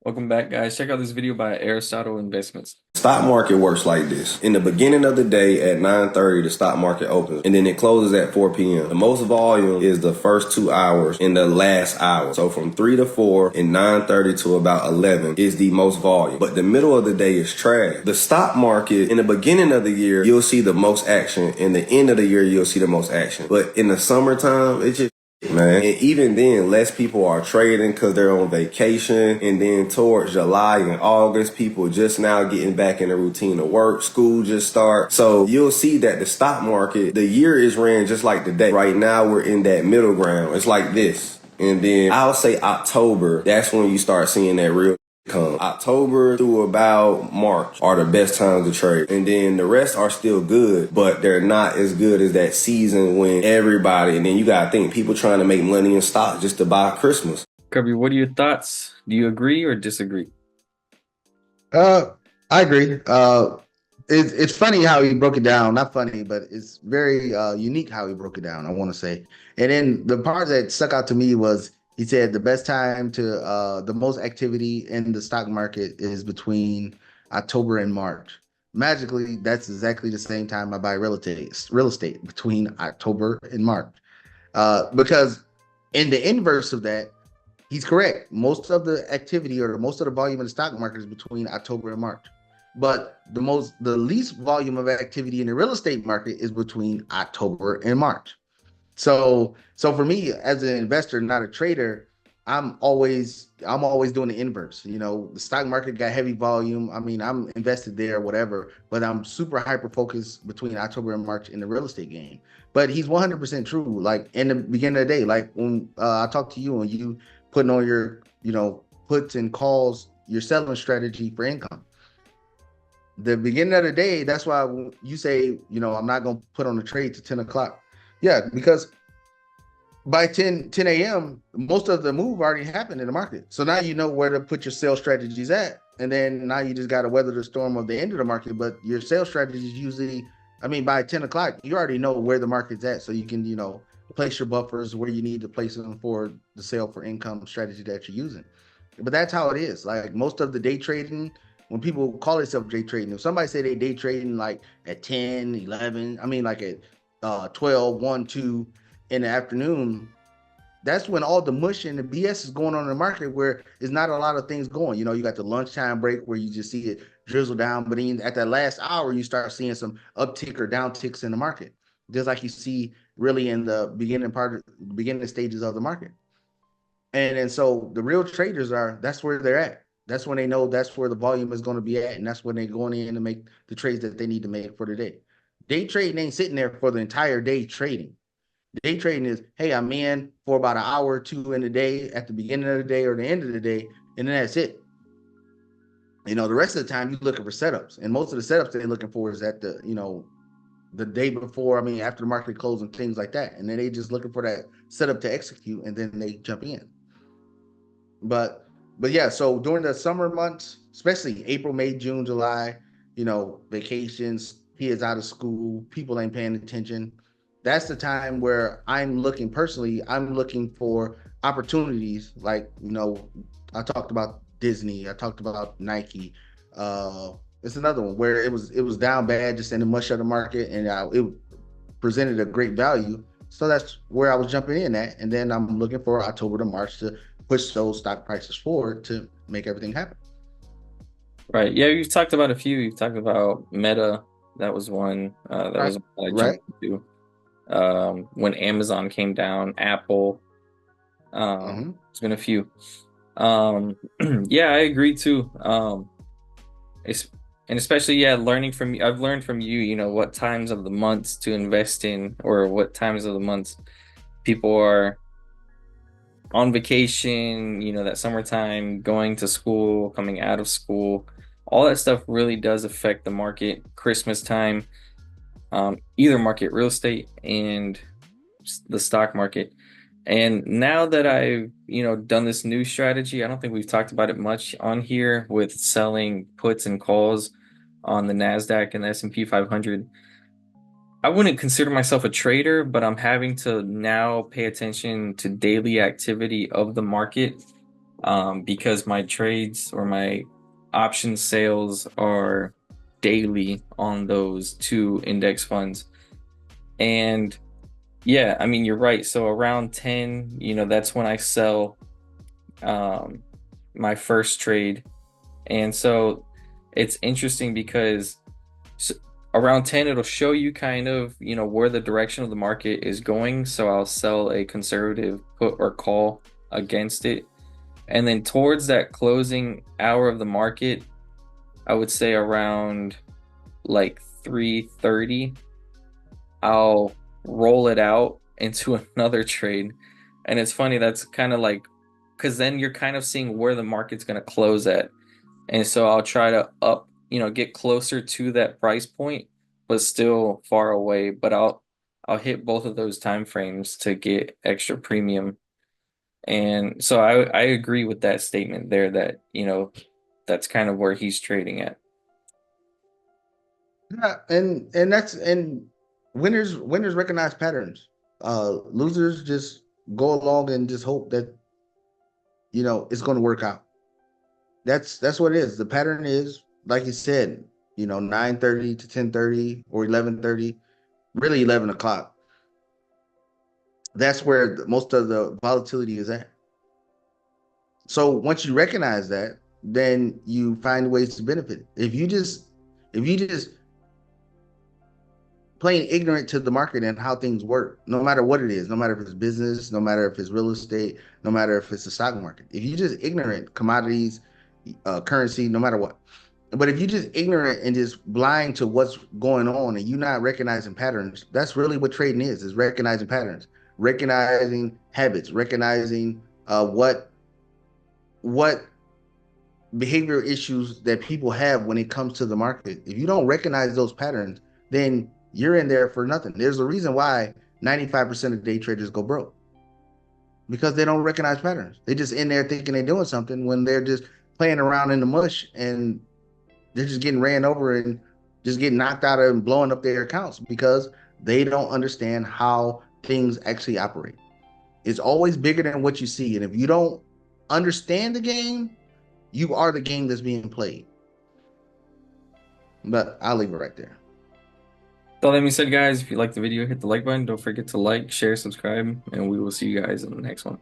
Welcome back, guys. Check out this video by Aristotle Investments. Stock market works like this. In the beginning of the day at 9:30, the stock market opens and then it closes at 4 p.m. The most volume is the first 2 hours and the last hour. So from 3 to 4 and 9:30 to about 11 is the most volume. But the middle of the day is trash. The stock market in the beginning of the year, you'll see the most action. In the end of the year, you'll see the most action. But in the summertime, it's just man. And even then, less people are trading because they're on vacation. And then towards July and August, people just now getting back in the routine of work. School just start. So you'll see that the stock market, the year is ran just like the day. Right now, we're in that middle ground. It's like this. And then I'll say October, that's when you start seeing that real come. October through about March are the best times to trade. And then the rest are still good, but they're not as good as that season when everybody, and then you gotta think, people trying to make money in stock just to buy Christmas. Kirby, what are your thoughts? Do you agree or disagree? I agree. It's funny how he broke it down. Not funny, but it's very unique how he broke it down, I want to say. And then the part that stuck out to me was he said the best time to the most activity in the stock market is between October and March. Magically, that's exactly the same time I buy real estate between October and March. Because in the inverse of that, he's correct. Most of the activity or most of the volume in the stock market is between October and March. But the least volume of activity in the real estate market is between October and March. So for me as an investor, not a trader, I'm always doing the inverse. You know, the stock market got heavy volume. I mean, I'm invested there, whatever, but I'm super hyper focused between October and March in the real estate game. But he's 100% true. Like in the beginning of the day, like when I talked to you and you putting on your, puts and calls, your selling strategy for income. The beginning of the day, that's why you say, I'm not going to put on a trade to 10 o'clock. Yeah, because by 10 a.m., most of the move already happened in the market. So now you know where to put your sales strategies at. And then now you just got to weather the storm of the end of the market. But your sales strategies usually, by 10 o'clock, you already know where the market's at. So you can, place your buffers where you need to place them for the sale for income strategy that you're using. But that's how it is. Like most of the day trading, when people call themselves day trading, if somebody say they day trading like at 10, 11, like at 12, 1, 2 in the afternoon, that's when all the mush and the BS is going on in the market where there's not a lot of things going. You got the lunchtime break where you just see it drizzle down, but then at that last hour, you start seeing some uptick or downticks in the market, just like you see really in the beginning stages of the market. And so the real traders that's where they're at. That's when they know that's where the volume is going to be at, and that's when they're going in to make the trades that they need to make for the day. Day trading ain't sitting there for the entire day trading. Day trading is, hey, I'm in for about an hour or two in the day at the beginning of the day or the end of the day, and then that's it. The rest of the time you're looking for setups, and most of the setups they're looking for is at the day before, after the market closes and things like that. And then they just looking for that setup to execute, and then they jump in. But yeah, so during the summer months, especially April, May, June, July, vacations, kids out of school, people ain't paying attention. That's the time where I'm looking for opportunities. Like, I talked about Disney, I talked about Nike. It's another one where it was down bad, just in the mush of the market, and it presented a great value. So that's where I was jumping in at. And then I'm looking for October to March to push those stock prices forward to make everything happen. Right. Yeah, you've talked about a few. You've talked about Meta. That was one. That Right. was one I Right. jumped into. When Amazon came down, Apple. Mm-hmm. It's been a few. Yeah, I agree too. It's, and especially, yeah, learning from you. I've learned from you, what times of the months to invest in, or what times of the months people are on vacation, that summertime, going to school, coming out of school, all that stuff really does affect the market. Christmas time, either market, real estate and the stock market. And now that I've, done this new strategy, I don't think we've talked about it much on here with selling puts and calls on the Nasdaq and the S&P 500. I wouldn't consider myself a trader, but I'm having to now pay attention to daily activity of the market because my trades or my option sales are daily on those two index funds. And yeah, I mean, you're right. So around 10, that's when I sell um, my first trade. And so it's interesting because s around 10, it'll show you kind of, where the direction of the market is going. So I'll sell a conservative put or call against it. And then towards that closing hour of the market, I would say around like 3:30, I'll roll it out into another trade. And it's funny, that's kind of like, because then you're kind of seeing where the market's going to close at. And so I'll try to get closer to that price point, but still far away. But I'll hit both of those time frames to get extra premium. And so I agree with that statement there that, that's kind of where he's trading at. Yeah, and winners recognize patterns. Losers just go along and just hope that it's going to work out. That's what it is. The pattern is, like you said, 9:30 to 10:30 or 11:30, really 11 o'clock. That's where most of the volatility is at. So once you recognize that, then you find ways to benefit. If you just plain ignorant to the market and how things work, no matter what it is, no matter if it's business, no matter if it's real estate, no matter if it's the stock market. If you just ignorant commodities, currency, no matter what. But if you just ignorant and just blind to what's going on and you're not recognizing patterns, that's really what trading is recognizing patterns, recognizing habits, recognizing what behavioral issues that people have when it comes to the market. If you don't recognize those patterns, then you're in there for nothing. There's a reason why 95% of day traders go broke because they don't recognize patterns. They just in there thinking they're doing something when they're just playing around in the mush and they're just getting ran over and just getting knocked out of and blowing up their accounts because they don't understand how things actually operate. It's always bigger than what you see. And if you don't understand the game, you are the game that's being played. But I'll leave it right there. So that being said, guys, if you like the video, hit the like button. Don't forget to like, share, subscribe, and we will see you guys in the next one.